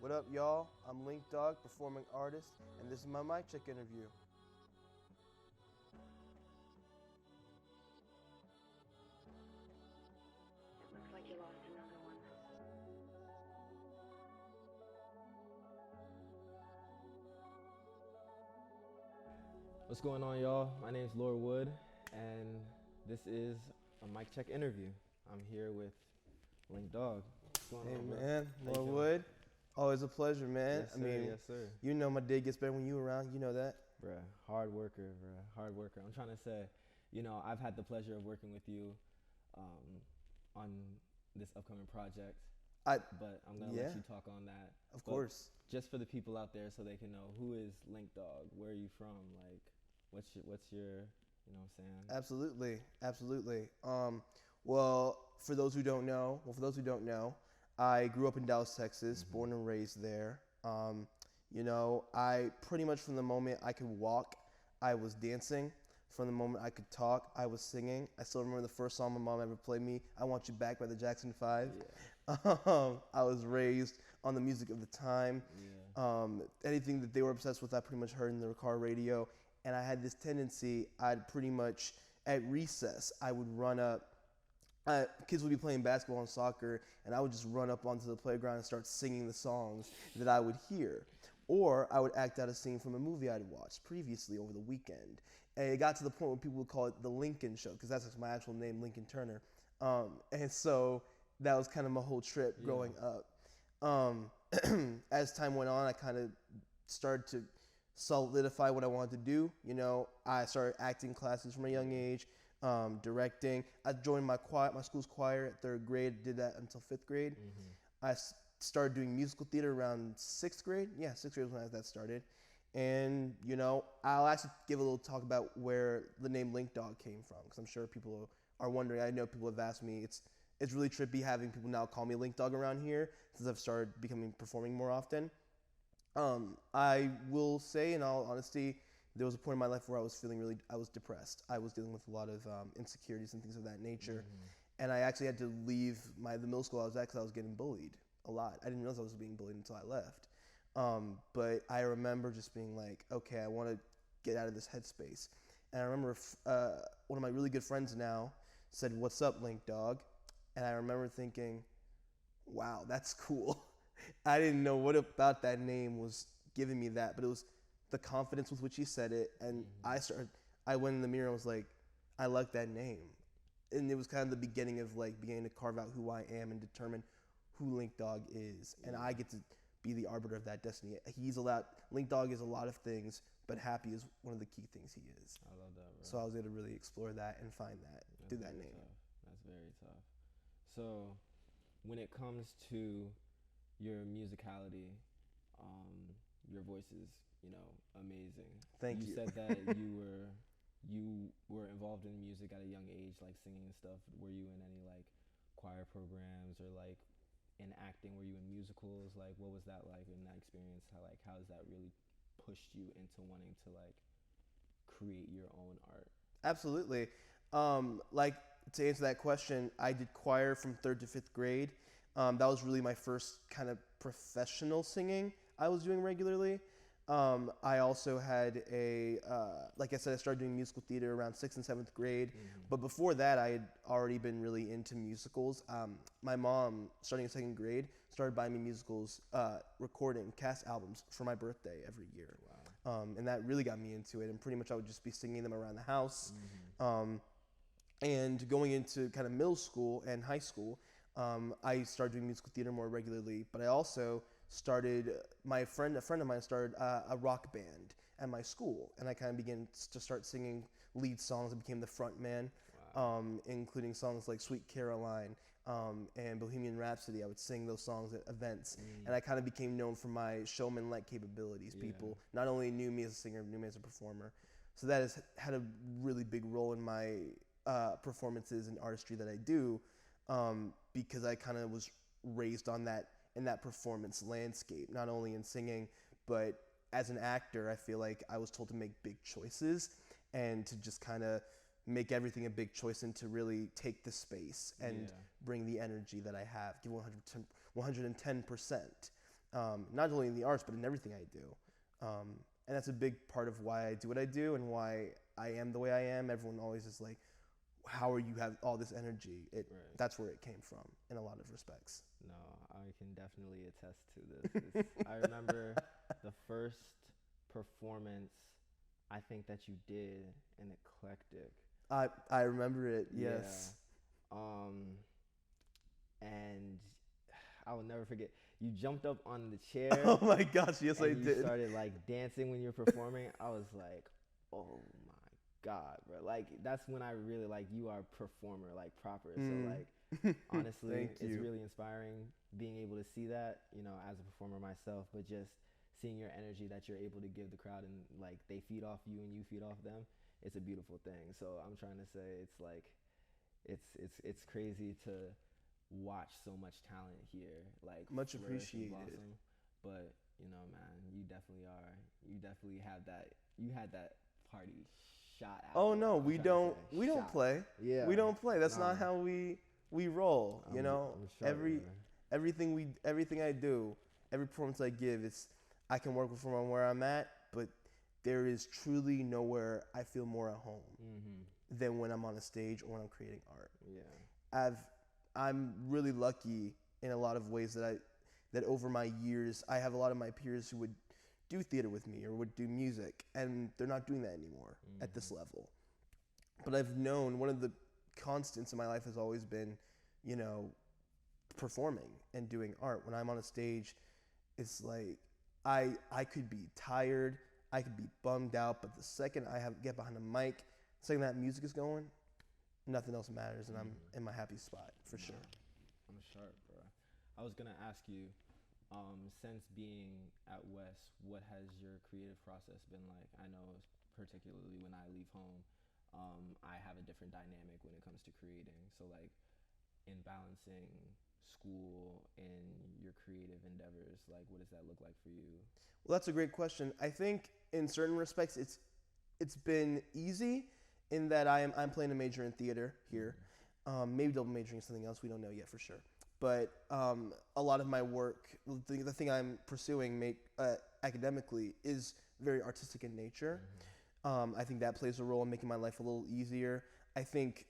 What up, y'all? I'm Link Dog, performing artist, and this is my mic check interview. It looks like you lost another one. What's going on, y'all? My name is Laura Wood, and this is a mic check interview. I'm here with Link Dog. What's going Hey, on, bro? man. How you Laura doing? Wood. Always a pleasure, man. Yes, sir. Yes, sir. You know my day gets better when you around. You know that. Bruh, hard worker, bruh. Hard worker. I'm trying to say, I've had the pleasure of working with you on this upcoming project, I, but I'm going to yeah, let you talk on that. of But course. just for the people out there so they can know, who is Link Dog? Where are you from? Like, what's your you know what I'm saying? Absolutely, absolutely. Well, for those who don't know, I grew up in Dallas, Texas, born and raised there. I pretty much from the moment I could walk, I was dancing. From the moment I could talk, I was singing. I still remember the first song my mom ever played me, "I Want You Back" by the Jackson 5. I was raised on the music of the time. Anything that they were obsessed with, I pretty much heard in their car radio. And I had this tendency, I'd pretty much, at recess, I would run up. Kids would be playing basketball and soccer, and I would just run up onto the playground and start singing the songs that I would hear. Or I would act out a scene from a movie I'd watched previously over the weekend. And it got to the point where people would call it the Lincoln Show, because that's my actual name, Lincoln Turner. And so that was kind of my whole trip growing up. As time went on, I kind of started to solidify what I wanted to do. I started acting classes from a young age, directing. I joined my school's choir at 3rd grade, did that until 5th grade. I started doing musical theater around 6th grade. Yeah, 6th grade was when that started. And, I'll actually give a little talk about where the name Link Dog came from, because I'm sure people are wondering. I know people have asked me. It's really trippy having people now call me Link Dog around here since I've started performing more often. I will say, in all honesty, there was a point in my life where I was depressed. I was dealing with a lot of insecurities and things of that nature. And I actually had to leave the middle school I was at because I was getting bullied a lot. I didn't realize I was being bullied until I left. But I remember just being like, okay, I want to get out of this headspace. And I remember one of my really good friends now said, "What's up, Link Dog?" And I remember thinking, wow, that's cool. I didn't know what about that name was giving me that, but it was the confidence with which he said it. And I went in the mirror and was like, I like that name. And it was kind of the beginning of beginning to carve out who I am and determine who Link Dog is. And I get to be the arbiter of that destiny. Link Dog is a lot of things, but happy is one of the key things he is. I love that, bro. So I was able to really explore that and find that through that name. Tough. That's very tough. So, when it comes to your musicality, your voice is, amazing. Thank you. You said that you were involved in music at a young age, like singing and stuff. Were you in any choir programs or in acting? Were you in musicals? What was that like in that experience? How has that really pushed you into wanting to create your own art? Absolutely. To answer that question, I did choir from 3rd to 5th grade. That was really my first kind of professional singing I was doing regularly. I also had like I said, I started doing musical theater around 6th and 7th grade. But before that, I had already been really into musicals. My mom, starting in 2nd grade, started buying me musicals, recording cast albums for my birthday every year. Wow. And that really got me into it. And pretty much I would just be singing them around the house. And going into kind of middle school and high school, I started doing musical theater more regularly. But I also started, a friend of mine started a rock band at my school, and I kind of began to start singing lead songs. I became the front man, including songs like "Sweet Caroline" and "Bohemian Rhapsody." I would sing those songs at events, and I kind of became known for my showman-like capabilities. People not only knew me as a singer, knew me as a performer. So that has had a really big role in my performances and artistry that I do, because I kind of was raised on that in that performance landscape, not only in singing, but as an actor. I feel like I was told to make big choices and to just kind of make everything a big choice and to really take the space and bring the energy that I have, give 110%. not only in the arts but in everything I do. And that's a big part of why I do what I do and why I am the way I am. Everyone always is like, how are you have all this energy? Right. That's where it came from in a lot of respects. No, I can definitely attest to this. I remember the first performance I think that you did in Eclectic. I remember it. Yes. Yeah. And I will never forget. You jumped up on the chair. Oh my gosh! Yes, I and did. You started like dancing when you were performing. I was like, oh my God, bro! Like that's when I really like you are a performer, like proper. So like honestly, it's really inspiring being able to see that, you know, as a performer myself, but just seeing your energy that you're able to give the crowd and like they feed off you and you feed off them. It's a beautiful thing. So I'm trying to say it's like it's crazy to watch so much talent here, like much flourish and appreciated. blossom. But you know, man, you definitely are. You definitely have that. You had that party shot out. Oh no, we don't shot. play. Yeah, we don't play. That's Nah. not how we roll. You know, I'm sure, everything I do, every performance I give, I can work from where I'm at, but there is truly nowhere I feel more at home than when I'm on a stage or when I'm creating art. Yeah. I'm really lucky in a lot of ways that over my years, I have a lot of my peers who would do theater with me or would do music, and they're not doing that anymore at this level. But I've known one of the constants in my life has always been, you know, performing and doing art. When I'm on a stage, it's like I could be tired, I could be bummed out, but the second get behind a mic, the second that music is going, nothing else matters, and I'm in my happy spot for sure. I'm sharp, bro. I was gonna ask you, since being at West, what has your creative process been like? I know, particularly when I leave home, I have a different dynamic when it comes to creating. So, like, in balancing school and your creative endeavors, like, what does that look like for you? Well, that's a great question. I think in certain respects, it's been easy in that I'm playing a major in theater here. Maybe double majoring in something else. We don't know yet for sure. But a lot of my work, the thing I'm pursuing academically is very artistic in nature. I think that plays a role in making my life a little easier. I think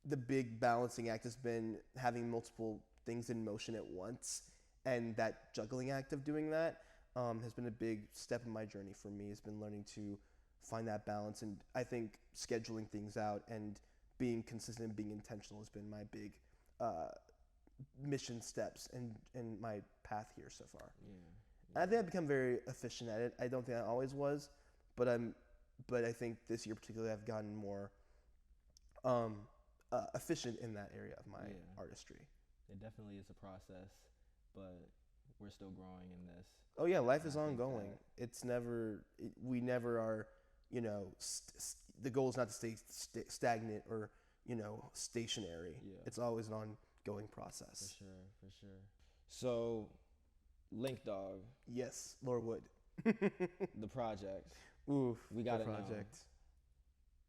the big balancing act has been having multiple things in motion at once, and that juggling act of doing that has been a big step in my journey for me. Has been learning to find that balance, and I think scheduling things out and being consistent and being intentional has been my big mission steps in my path here so far. Yeah. I think I've become very efficient at it. I don't think I always was, but I think this year particularly I've gotten more efficient in that area of my artistry. It definitely is a process, but we're still growing in this. Oh yeah, life is ongoing. It's never. We never are. You know, the goal is not to stay stagnant or, you know, stationary. Yeah. It's always an ongoing process. For sure. So, Link Dog. Yes, Lord Wood. The project. Oof. We got the to know. project.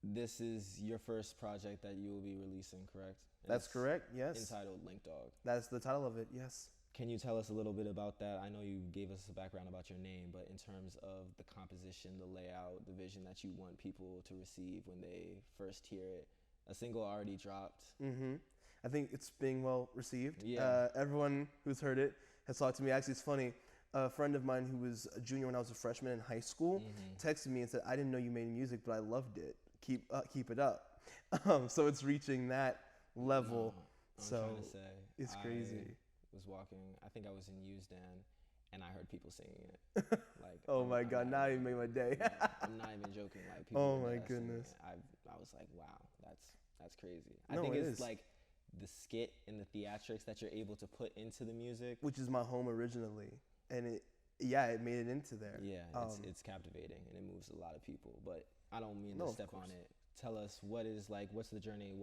This is your first project that you will be releasing, correct? And That's it's correct. Yes. Entitled Link Dog. That's the title of it. Yes. Can you tell us a little bit about that? I know you gave us a background about your name, but in terms of the composition, the layout, the vision that you want people to receive when they first hear it, a single already dropped. I think it's being well received. Yeah. Everyone who's heard it has talked to me. Actually, it's funny. A friend of mine who was a junior when I was a freshman in high school texted me and said, "I didn't know you made music, but I loved it. Keep it up." So it's reaching that level. I'm so trying to say, it's crazy. I was walking, I think I was in Usedan, and I heard people singing it. Like, oh my God, now you made my day. I'm not even joking. Like, people oh were my there singing goodness. it. I was like, wow, that's crazy. I No, think it it's is. like the skit and the theatrics that you're able to put into the music. Which is my home originally, and it made it into there. Yeah, it's captivating and it moves a lot of people. But I don't mean to of step course. on it. Tell us what's the journey?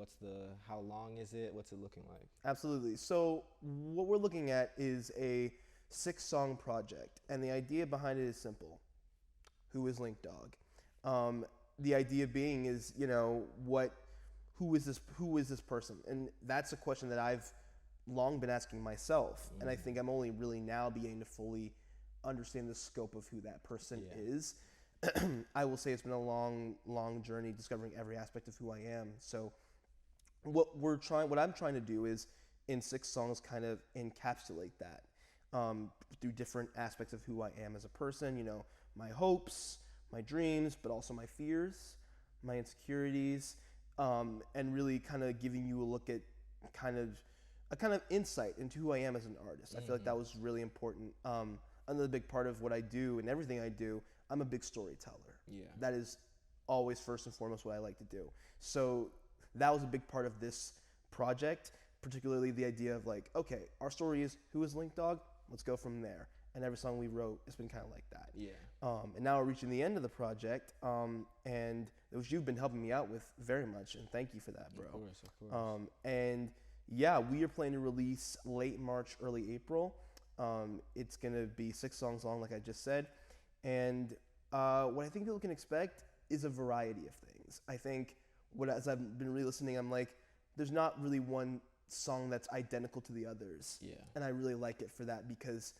How long is it? What's it looking like? Absolutely. So what we're looking at is a 6-song project, and the idea behind it is simple. Who is Link Dog? The idea being is, you know, who is this person? And that's a question that I've long been asking myself, and I think I'm only really now beginning to fully understand the scope of who that person is. I will say it's been a long journey discovering every aspect of who I am. So what I'm trying to do is in 6 songs kind of encapsulate that through different aspects of who I am as a person. You know, my hopes, my dreams, but also my fears, my insecurities, and really kind of giving you a look at a kind of insight into who I am as an artist. I feel like that was really important. Another big part of what I do and everything I do, I'm a big storyteller. Yeah. That is always first and foremost what I like to do. So that was a big part of this project, particularly the idea of like, okay, our story is who is Link Dog? Let's go from there. And every song we wrote, it's been kind of like that. Yeah. And now we're reaching the end of the project, and it was you've been helping me out with very much, and thank you for that, bro. Of course. And yeah, we are planning to release late March, early April. It's gonna be 6 songs long, like I just said, and what I think people can expect is a variety of things. I think as I've been really listening, I'm like, there's not really one song that's identical to the others. Yeah. And I really like it for that because,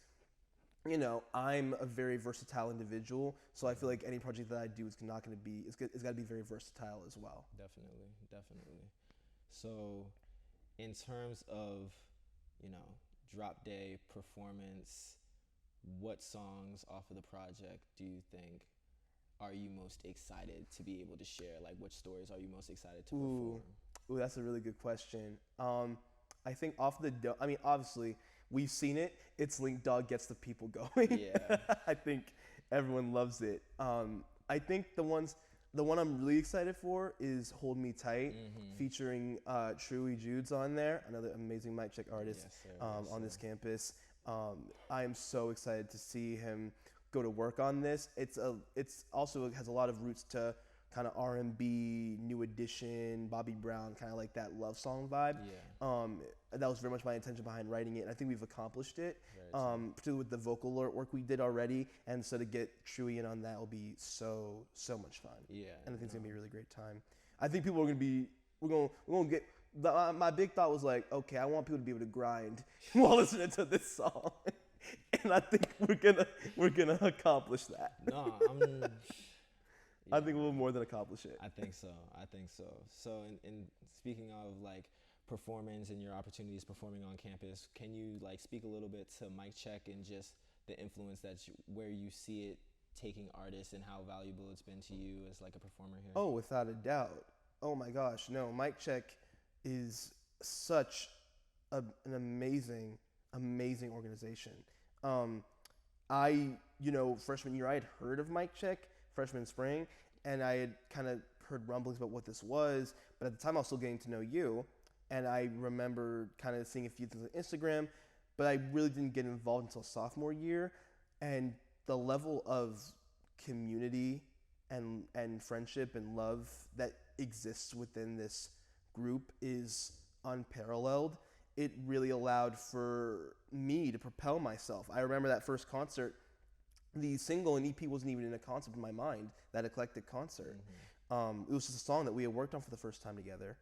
you know, I'm a very versatile individual, so I feel like any project that I do is not going to be, it's got to be very versatile as well. Definitely. So, in terms of, you know, drop day performance, what songs off of the project do you think are you most excited to be able to share? Like, which stories are you most excited to perform? Ooh, that's a really good question. I think I mean, obviously, we've seen it. It's Link Dog gets the people going. Yeah. I think everyone loves it. I think the one I'm really excited for is Hold Me Tight, featuring Truey Jude's on there, another amazing mic check artist on this campus. I am so excited to see him go to work on this. It's also has a lot of roots to kind of R&B, New Edition, Bobby Brown, kind of like that love song vibe. Yeah. That was very much my intention behind writing it, and I think we've accomplished it, particularly with the vocal work we did already, and so to get Truey in on that will be so much fun. Yeah. And I think it's gonna be a really great time. I think people are we're gonna get, my big thought was like, okay, I want people to be able to grind while listening to this song. And I think we're gonna accomplish that. No, I think we'll more than accomplish it. I think so. So in speaking of like performance and your opportunities performing on campus, can you like speak a little bit to Mic Check and just the influence where you see it taking artists and how valuable it's been to you as like a performer here? Oh, without a doubt. Oh my gosh, no, Mic Check is such an amazing organization. Freshman year I had heard of Mic Check, freshman spring, and I had kind of heard rumblings about what this was, but at the time I was still getting to know you, and I remember kind of seeing a few things on Instagram, but I really didn't get involved until sophomore year, and the level of community and friendship and love that exists within this group is unparalleled. It really allowed for me to propel myself. I remember that first concert, the single and EP wasn't even in a concept in my mind, that eclectic concert. It was just a song that we had worked on for the first time together,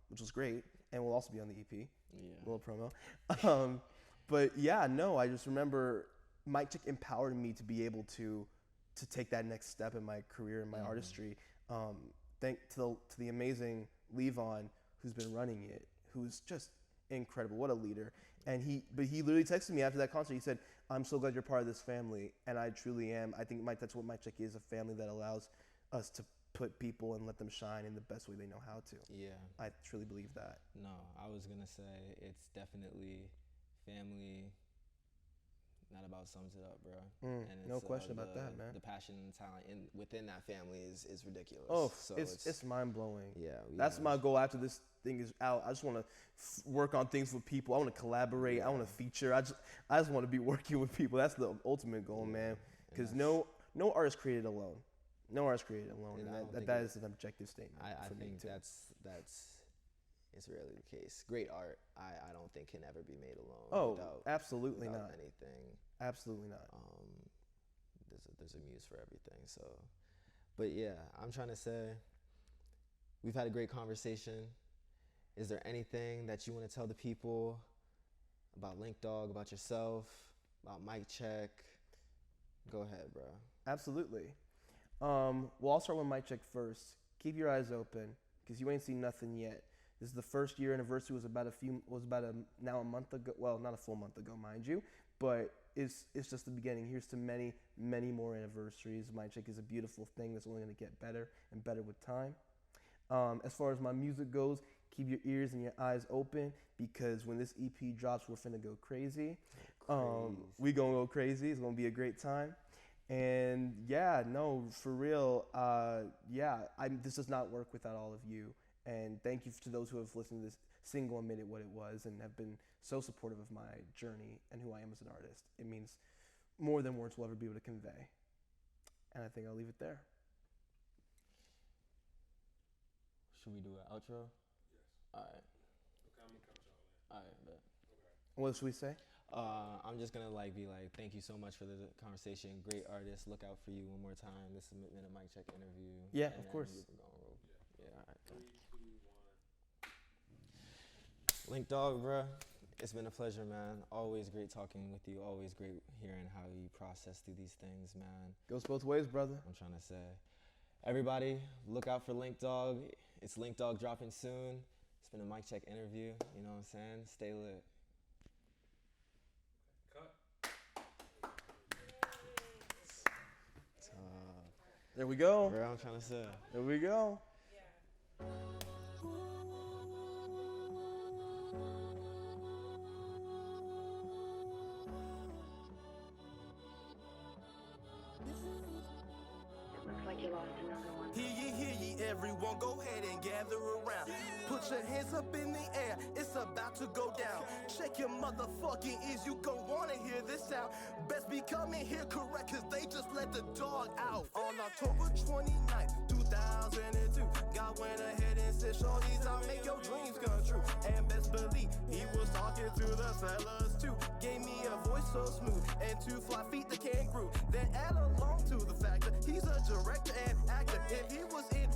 which was great, and will also be on the EP. Yeah. A little promo. But yeah, no, I just remember Mic Check empowered me to be able to take that next step in my career and my artistry. Thank to the amazing Levon, who's been running it, who's just incredible. What a leader. And he literally texted me after that concert. He said, "I'm so glad you're part of this family," and I truly am. I think that's what Mic Check is, a family that allows us to put people and let them shine in the best way they know how to. Yeah. I truly believe that. No, I was gonna say it's definitely family. That about sums it up, bro. And No question about that, man. The passion and talent within that family is ridiculous. Oh, so it's mind blowing. Yeah, that's my goal after this thing is out. I just want to work on things with people. I want to collaborate. I want to feature. I just want to be working with people. That's the ultimate goal, man. Because no artist created alone. No artist created alone. And that is an objective statement. I think that's it's rarely the case. Great art, I don't think can ever be made alone. Oh, absolutely not. Anything. Absolutely not. There's a muse for everything. So, but yeah, I'm trying to say, we've had a great conversation. Is there anything that you want to tell the people about Link Dog, about yourself, about Mic Check. Go ahead, bro. Absolutely. Well, I'll start with Mic Check first. Keep your eyes open, because you ain't seen nothing yet. This is the first year anniversary. Was about now a month ago. Well, not a full month ago, mind you, but it's just the beginning. Here's to many, many more anniversaries. Mic Check is a beautiful thing that's only going to get better and better with time. As far as my music goes, keep your ears and your eyes open, because when this EP drops, we're finna go crazy. We gonna go crazy. It's gonna be a great time. And yeah, no, for real. This does not work without all of you. And thank you to those who have listened to this single and made it what it was, and have been so supportive of my journey and who I am as an artist. It means more than words will ever be able to convey. And I think I'll leave it there. Should we do an outro? Yes. All right. Okay, I'm gonna count y'all in. All right, bet. Okay. What should we say? I'm just gonna be like, thank you so much for the conversation. Great artist. Look out for you one more time. This has been a Mic Check interview. Yeah, and of course. we can go on road. Yeah, all right. 3, 2, 1. Link Dog, bruh. It's been a pleasure, man. Always great talking with you. Always great hearing how you process through these things, man. Goes both ways, brother. I'm trying to say. Everybody, look out for Link Dog. It's Link Dog dropping soon. It's been a Mic Check interview. You know what I'm saying? Stay lit. Cut. There we go. Bro, I'm trying to say. There we go. It looks like you lost another one. Hear ye, everyone, go ahead and gather around. Put your hands up in the air, it's about to go down. Check your motherfucking ears, you gon' wanna hear this sound. Best be coming here correct, cause they just let the dog out. On October 29th, 2002, God went ahead and said, shorties, I'll make your dreams come true. And best believe, he was talking to the fellas too. Gave me a voice so smooth, and 2 fly feet that can't groove. Then add along to the fact that he's a director and actor. If he was in